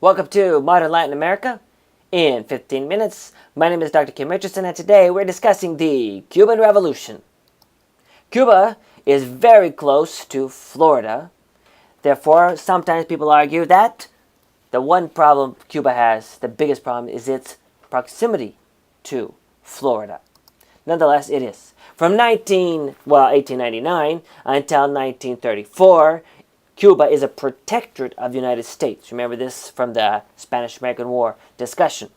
Welcome to Modern Latin America in 15 minutes. My name is Dr. Kim Richardson, and today we're discussing the Cuban Revolution. Cuba is very close to Florida. Therefore, sometimes people argue that the one problem Cuba has, the biggest problem, is its proximity to Florida. Nonetheless, it is. From 1899 until 1934, Cuba is a protectorate of the United States. Remember this from the Spanish-American War discussion.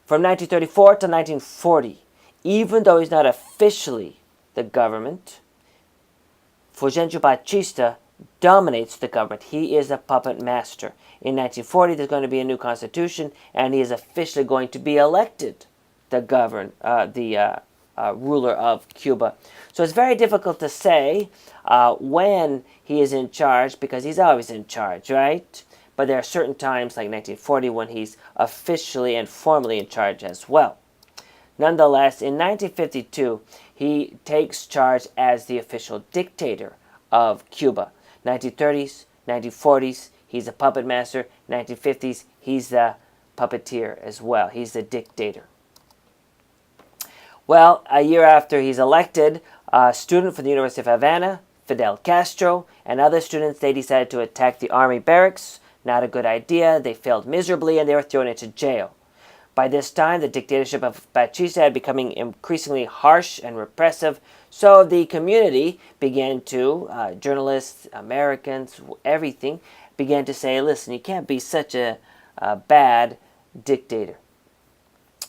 From 1934 to 1940, even though he's not officially the government, Fulgencio Batista dominates the government. He is a puppet master. In 1940, there's going to be a new constitution, and he is officially going to be elected the ruler of Cuba. So it's very difficult to say when he is in charge, because he's always in charge, right? But there are certain times, like 1940, when he's officially and formally in charge as well. Nonetheless, in 1952, he takes charge as the official dictator of Cuba. 1930s, 1940s, he's a puppet master. 1950s, he's the puppeteer as well. He's the dictator. Well, a year after he's elected, a student from the University of Havana, Fidel Castro, and other students, they decided to attack the army barracks. Not a good idea. They failed miserably, and they were thrown into jail. By this time, the dictatorship of Batista had becoming increasingly harsh and repressive, so the community began to, journalists, Americans, everything, began to say, listen, you can't be such a bad dictator.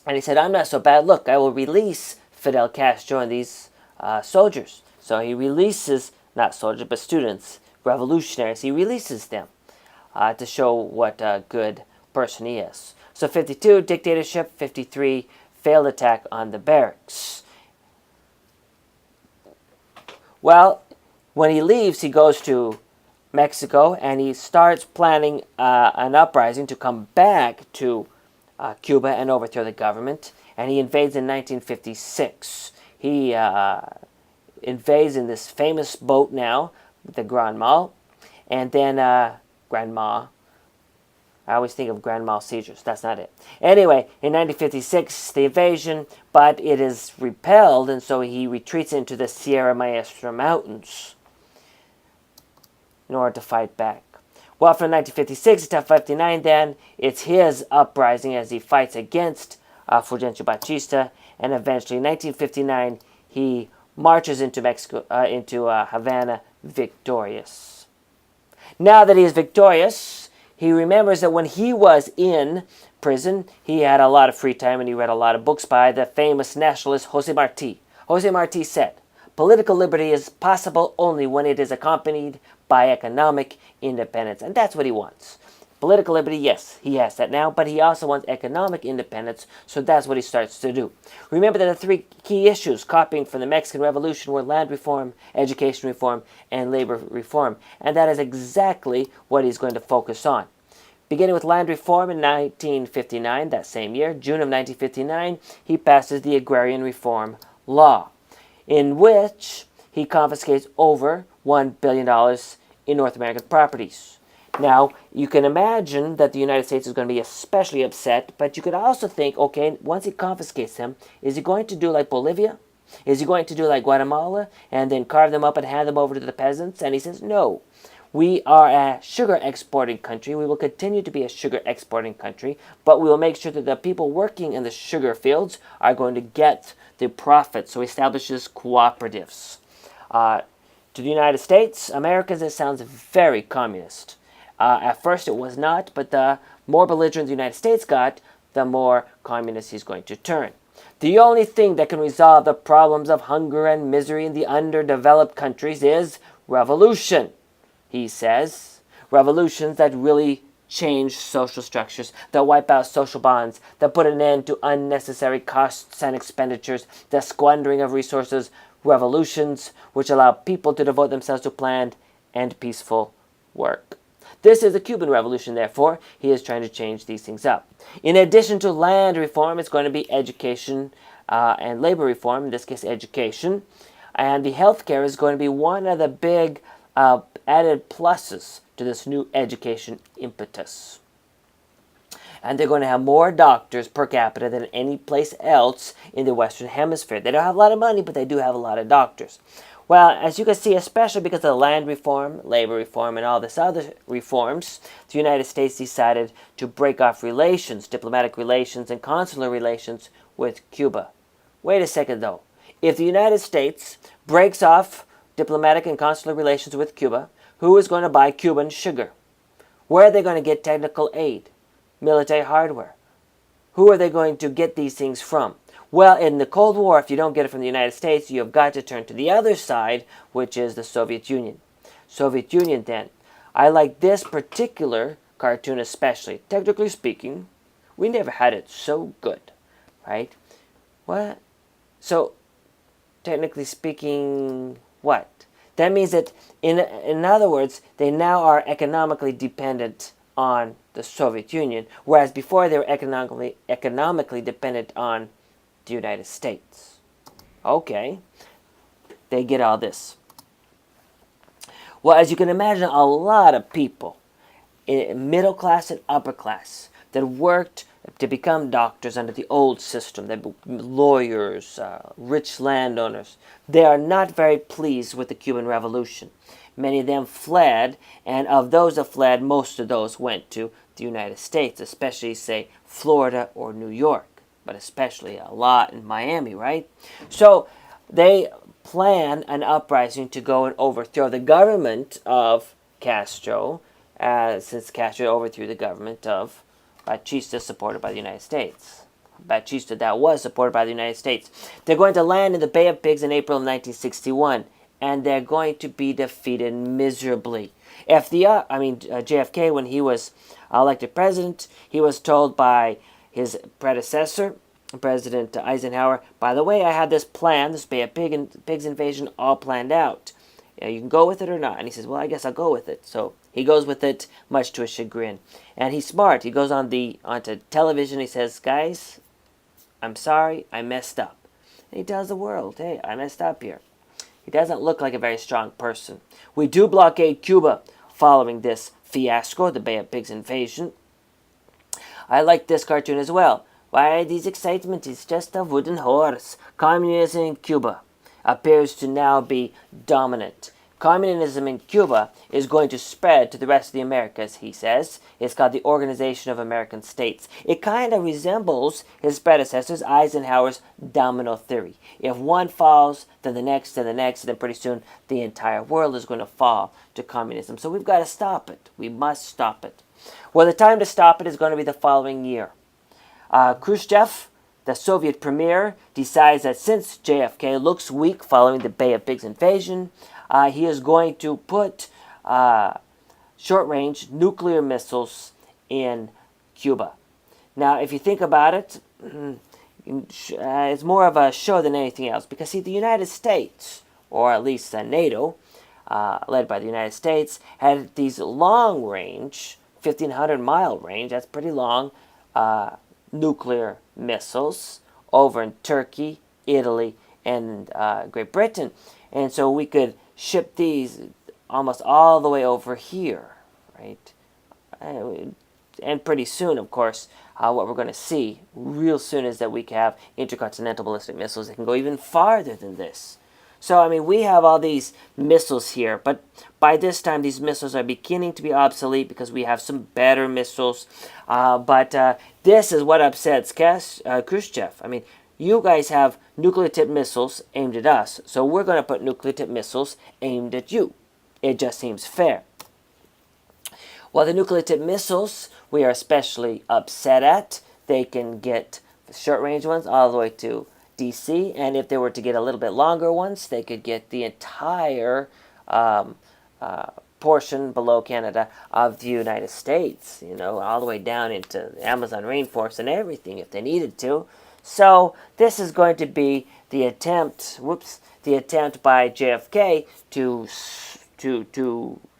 And he said, I'm not so bad. Look, I will release Fidel Castro and these soldiers. So he releases, not soldiers, but students, revolutionaries. He releases them to show what a good person he is. So 52, dictatorship. 53, failed attack on the barracks. Well, when he leaves, he goes to Mexico, and he starts planning an uprising to come back to Cuba and overthrow the government. And he invades in 1956. He invades in this famous boat now, the Grand Mal, and then Grand Mal. I always think of Grand Mal seizures. That's not it. Anyway, in 1956, the invasion, but it is repelled, and so he retreats into the Sierra Maestra Mountains in order to fight back. Well, from 1956 to 1959, then, it's his uprising as he fights against Fulgencio Batista, and eventually, in 1959, he marches into Mexico, into Havana, victorious. Now that he is victorious, he remembers that when he was in prison, he had a lot of free time, and he read a lot of books by the famous nationalist José Martí. José Martí said, political liberty is possible only when it is accompanied by economic independence. And that's what he wants. Political liberty, yes, he has that now, but he also wants economic independence, so that's what he starts to do. Remember that the three key issues copying from the Mexican Revolution were land reform, education reform, and labor reform. And that is exactly what he's going to focus on. Beginning with land reform in 1959, that same year, June of 1959, he passes the Agrarian Reform Law, in which he confiscates over $1 billion in North American properties. Now, you can imagine that the United States is going to be especially upset, but you could also think, okay, once he confiscates them, is he going to do like Bolivia? Is he going to do like Guatemala and then carve them up and hand them over to the peasants? And he says, no. We are a sugar exporting country. We will continue to be a sugar exporting country, but we will make sure that the people working in the sugar fields are going to get the profit. So he establishes cooperatives. To the United States, Americans, it sounds very communist. At first it was not, but the more belligerent the United States got, the more communist he's going to turn. The only thing that can resolve the problems of hunger and misery in the underdeveloped countries is revolution, he says. Revolutions that really change social structures, that wipe out social bonds, that put an end to unnecessary costs and expenditures, the squandering of resources. Revolutions which allow people to devote themselves to planned and peaceful work. This is the Cuban Revolution, therefore. He is trying to change these things up. In addition to land reform, it's going to be education and labor reform, in this case education. And the healthcare is going to be one of the big added pluses to this new education impetus. And they're going to have more doctors per capita than any place else in the Western Hemisphere. They don't have a lot of money, but they do have a lot of doctors. Well, as you can see, especially because of the land reform, labor reform, and all this other reforms, the United States decided to break off relations, diplomatic relations and consular relations with Cuba. Wait a second, though. If the United States breaks off diplomatic and consular relations with Cuba, who is going to buy Cuban sugar? Where are they going to get technical aid, military hardware? Who are they going to get these things from? Well, in the Cold War, if you don't get it from the United States, you have got to turn to the other side, which is the Soviet Union. Soviet Union, then. I like this particular cartoon especially. Technically speaking, we never had it so good, right? What? So, technically speaking, what? That means that, in other words, they now are economically dependent on the Soviet Union, whereas before they were economically dependent on the United States. Okay, they get all this. Well, as you can imagine, a lot of people, middle class and upper class, that worked to become doctors under the old system, lawyers, rich landowners, they are not very pleased with the Cuban Revolution. Many of them fled, and of those that fled, most of those went to the United States, especially, say, Florida or New York, but especially a lot in Miami, right? So they plan an uprising to go and overthrow the government of Castro, since Castro overthrew the government of Batista, supported by the United States. Batista, that was supported by the United States. They're going to land in the Bay of Pigs in April of 1961, and they're going to be defeated miserably. JFK, when he was elected president, he was told by his predecessor, President Eisenhower, by the way, I had this plan, this Bay of Pigs invasion, all planned out. You can go with it or not. And he says, well, I guess I'll go with it. So he goes with it, much to his chagrin. And he's smart. He goes onto television. He says, guys, I'm sorry, I messed up. And he tells the world, hey, I messed up here. He doesn't look like a very strong person. We do blockade Cuba following this fiasco, the Bay of Pigs invasion. I like this cartoon as well. Why, this excitement is just a wooden horse. Communism in Cuba appears to now be dominant. Communism in Cuba is going to spread to the rest of the Americas, he says. It's called the Organization of American States. It kind of resembles his predecessors, Eisenhower's domino theory. If one falls, then the next, and then pretty soon the entire world is going to fall to communism. So we've got to stop it. We must stop it. Well, the time to stop it is going to be the following year. Khrushchev, the Soviet premier, decides that since JFK looks weak following the Bay of Pigs invasion, he is going to put short-range nuclear missiles in Cuba. Now, if you think about it, it's more of a show than anything else. Because, see, the United States, or at least NATO, led by the United States, had these long-range, 1,500-mile range, that's pretty long, nuclear missiles over in Turkey, Italy, and Great Britain. And so we could ship these almost all the way over here, right? And pretty soon, of course, what we're going to see real soon is that we can have intercontinental ballistic missiles that can go even farther than this. So, I mean, we have all these missiles here, but by this time, these missiles are beginning to be obsolete because we have some better missiles. But this is what upsets Khrushchev. I mean, you guys have nuclear-tipped missiles aimed at us, so we're going to put nuclear-tipped missiles aimed at you. It just seems fair. Well, the nuclear-tipped missiles we are especially upset at. They can get short-range ones all the way to DC, and if they were to get a little bit longer ones, they could get the entire portion below Canada of the United States, you know, all the way down into the Amazon rainforest and everything if they needed to. So this is going to be the attempt by JFK to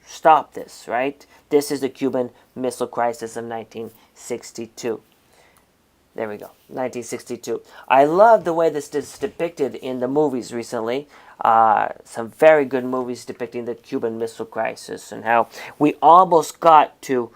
stop this, right? This is the Cuban Missile Crisis of 1962. There we go, 1962. I love the way this is depicted in the movies recently. Some very good movies depicting the Cuban Missile Crisis and how we almost got to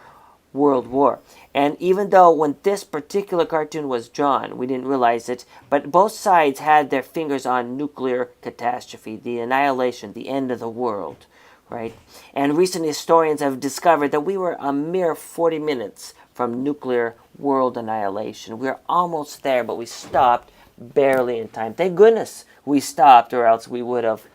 World War. And even though when this particular cartoon was drawn, we didn't realize it, but both sides had their fingers on nuclear catastrophe, the annihilation, the end of the world, right? And recent historians have discovered that we were a mere 40 minutes from nuclear world annihilation. We're almost there, but we stopped barely in time. Thank goodness we stopped, or else we would have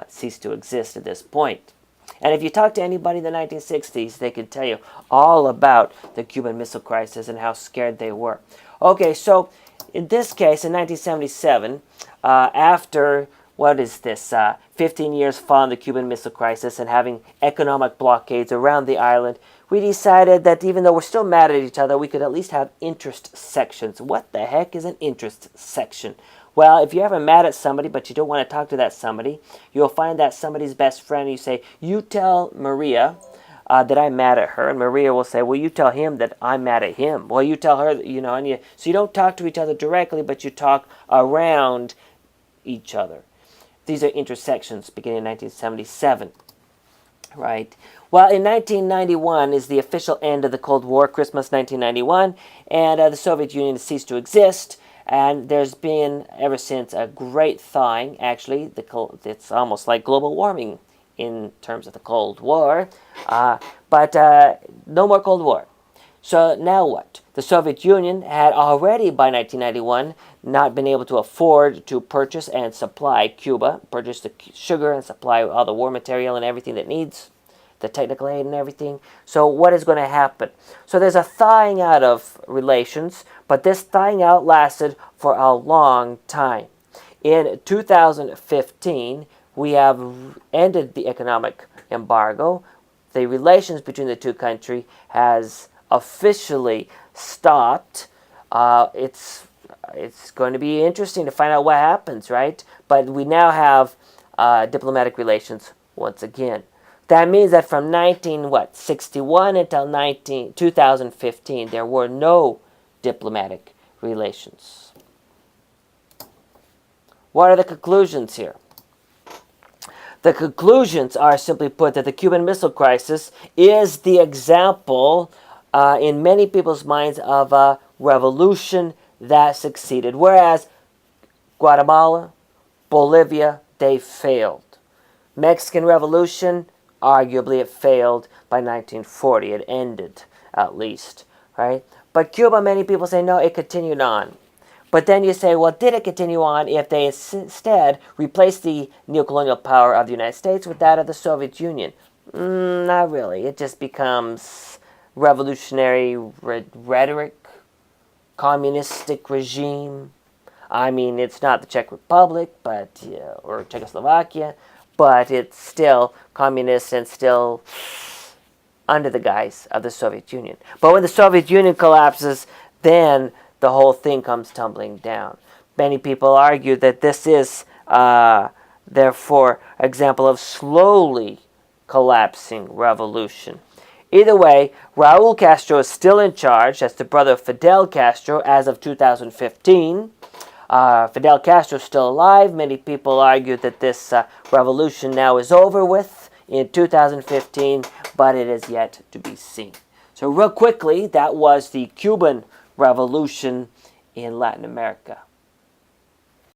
ceased to exist at this point. And if you talk to anybody in the 1960s, they could tell you all about the Cuban Missile Crisis and how scared they were. Okay, so in this case, in 1977, after, 15 years following the Cuban Missile Crisis and having economic blockades around the island, we decided that even though we're still mad at each other, we could at least have interest sections. What the heck is an interest section? Well, if you're ever mad at somebody, but you don't want to talk to that somebody, you'll find that somebody's best friend. You say, you tell Maria that I'm mad at her. And Maria will say, well, you tell him that I'm mad at him. Well, you tell her, so you don't talk to each other directly, but you talk around each other. These are intersections beginning in 1977, right? Well, in 1991 is the official end of the Cold War, Christmas 1991, and the Soviet Union ceased to exist. And there's been, ever since, a great thawing. Actually, it's almost like global warming in terms of the Cold War. But no more Cold War. So now what? The Soviet Union had already, by 1991, not been able to afford to purchase and supply Cuba, purchase the sugar and supply all the war material and everything that needs, the technical aid and everything. So what is going to happen? So there's a thawing out of relations, but this thawing out lasted for a long time. In 2015, we have ended the economic embargo. The relations between the two countries has officially stopped. It's going to be interesting to find out what happens, right? But we now have diplomatic relations once again. That means that from 1961 until 2015, there were no diplomatic relations. What are the conclusions here? The conclusions are, simply put, that the Cuban Missile Crisis is the example in many people's minds of a revolution that succeeded, whereas Guatemala, Bolivia, they failed. Mexican Revolution, arguably it failed by 1940. It ended, at least, right? But Cuba, many people say, no, it continued on. But then you say, well, did it continue on if they instead replaced the neocolonial power of the United States with that of the Soviet Union? Not really. It just becomes revolutionary rhetoric, communistic regime. I mean, it's not the Czech Republic, or Czechoslovakia, but it's still communist and still under the guise of the Soviet Union. But when the Soviet Union collapses, then the whole thing comes tumbling down. Many people argue that this is, therefore, an example of slowly collapsing revolution. Either way, Raul Castro is still in charge as the brother of Fidel Castro as of 2015. Fidel Castro is still alive. Many people argue that this revolution now is over with in 2015, but it is yet to be seen. So real quickly, that was the Cuban Revolution in Latin America.